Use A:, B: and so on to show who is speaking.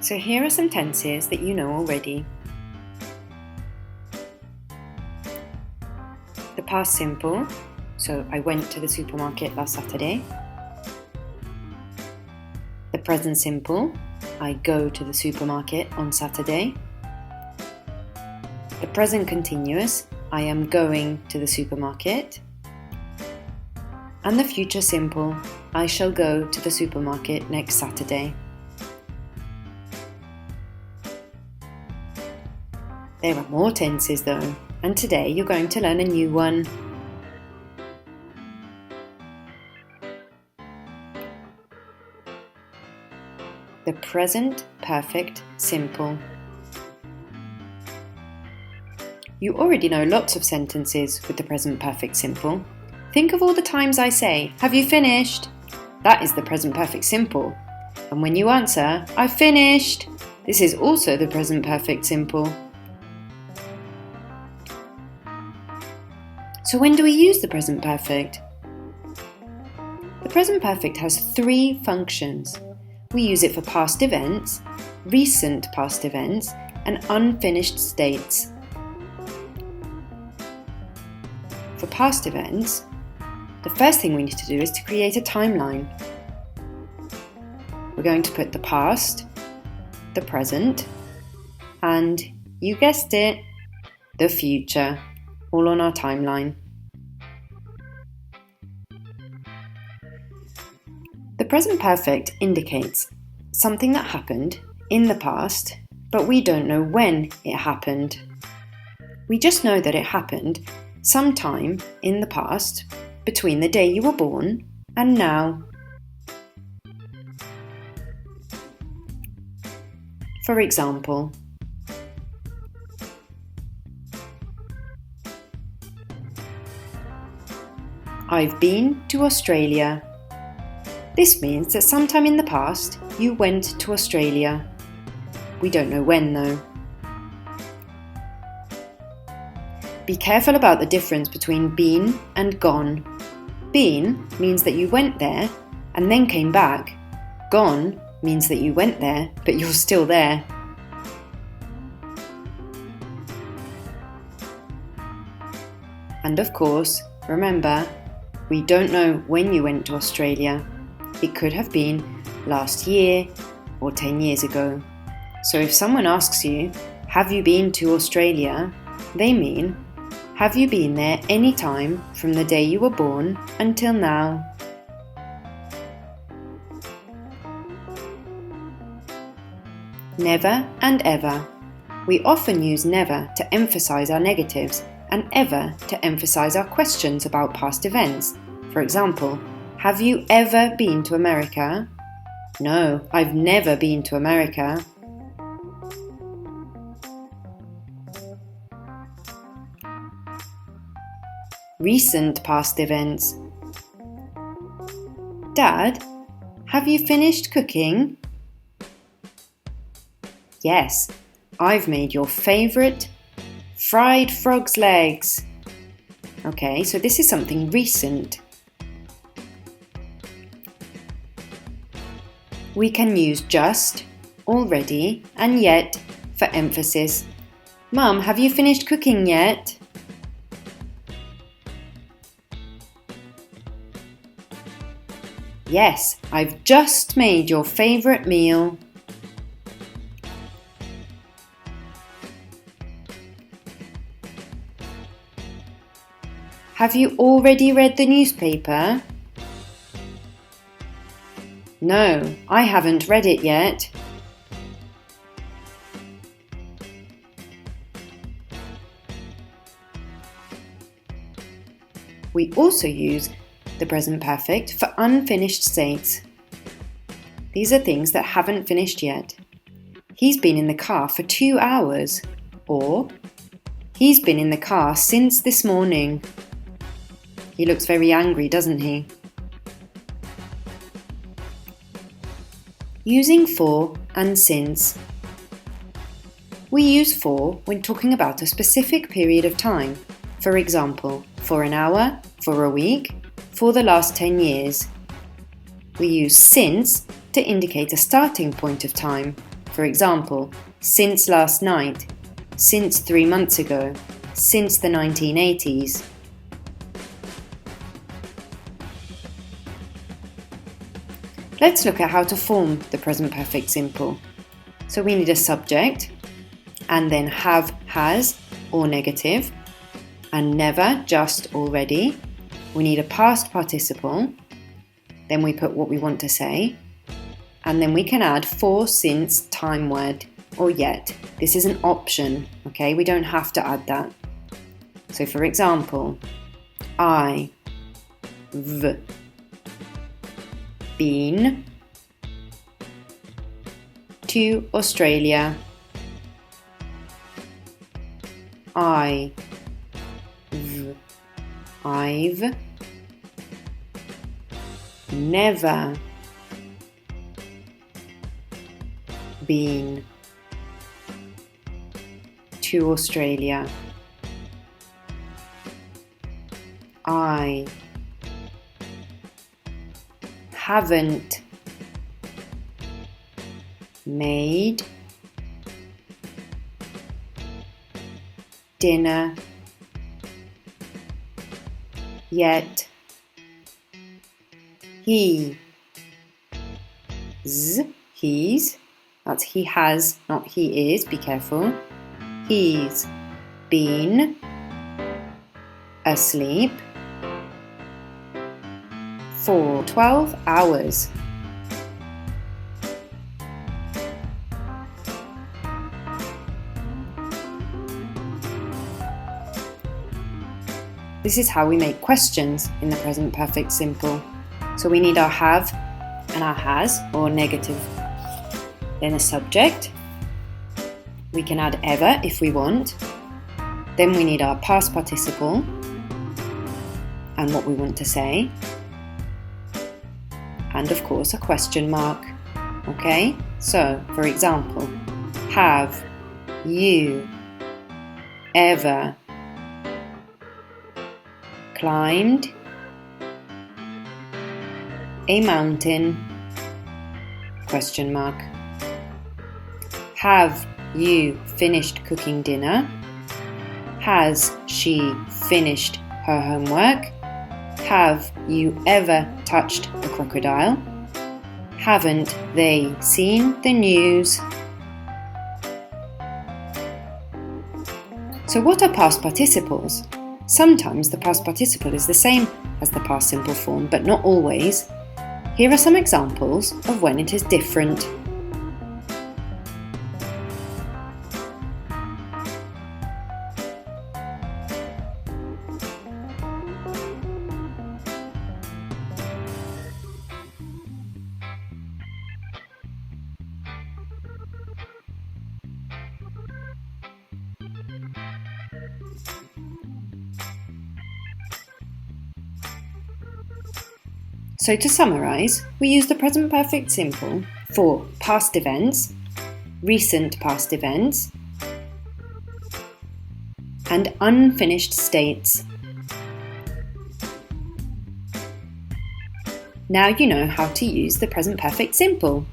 A: So here are some tenses that you know already. The past simple, so I went to the supermarket last Saturday. The present simple, I go to the supermarket on Saturday. The present continuous, I am going to the supermarket. And the future simple, I shall go to the supermarket next Saturday. There are more tenses though, and today you're going to learn a new one. The present perfect simple. You already know lots of sentences with the present perfect simple. Think of all the times I say, "Have you finished?" That is the present perfect simple. And when you answer, "I've finished," this is also the present perfect simple. So when do we use the present perfect? The present perfect has 3 functions. We use it for past events, recent past events, and unfinished states. For past events, the first thing we need to do is to create a timeline. We're going to put the past, the present, and, you guessed it, the future, all on our timeline. The present perfect indicates something that happened in the past, but we don't know when it happened. We just know that it happened sometime in the past, between the day you were born and now. For example, I've been to Australia. This means that sometime in the past you went to Australia. We don't know when though. Be careful about the difference between been and gone. Been means that you went there and then came back. Gone means that you went there but you're still there. And of course, remember, we don't know when you went to Australia. It could have been last year or 10 years ago. So if someone asks you, "Have you been to Australia?" they mean, have you been there any time from the day you were born until now? Never and ever. We often use never to emphasize our negatives and ever to emphasize our questions about past events. For example, have you ever been to America? No, I've never been to America. Recent past events. Dad, have you finished cooking? Yes, I've made your favourite fried frog's legs. Okay, so this is something recent. We can use just, already, and yet for emphasis. Mum, have you finished cooking yet? Yes, I've just made your favourite meal. Have you already read the newspaper? No, I haven't read it yet. We also use the present perfect for unfinished states. These are things that haven't finished yet. He's been in the car for 2 hours. Or, he's been in the car since this morning. He looks very angry, doesn't he? Using for and since. We use for when talking about a specific period of time. For example, for an hour, for a week, for the last 10 years. We use since to indicate a starting point of time. For example, since last night, since 3 months ago, since the 1980s. Let's look at how to form the present perfect simple. So we need a subject, and then have, has, or negative, and never, just, already. We need a past participle, then we put what we want to say, and then we can add for, since, time word, or yet. This is an option, okay? We don't have to add that. So for example, I've been to Australia. I've never been to Australia. I haven't made dinner yet. He's, that's he has, not he is, be careful. He's been asleep for 12 hours. This is how we make questions in the present perfect simple. So we need our have and our has, or negative. Then a subject. We can add ever if we want. Then we need our past participle and what we want to say. And of course a question mark. Okay? So, for example, have you ever climbed a mountain? Question mark. Have you finished cooking dinner? Has she finished her homework? Have you ever touched a crocodile? Haven't they seen the news? So what are past participles? Sometimes the past participle is the same as the past simple form, but not always. Here are some examples of when it is different. So to summarise, we use the present perfect simple for past events, recent past events, and unfinished states. Now you know how to use the present perfect simple.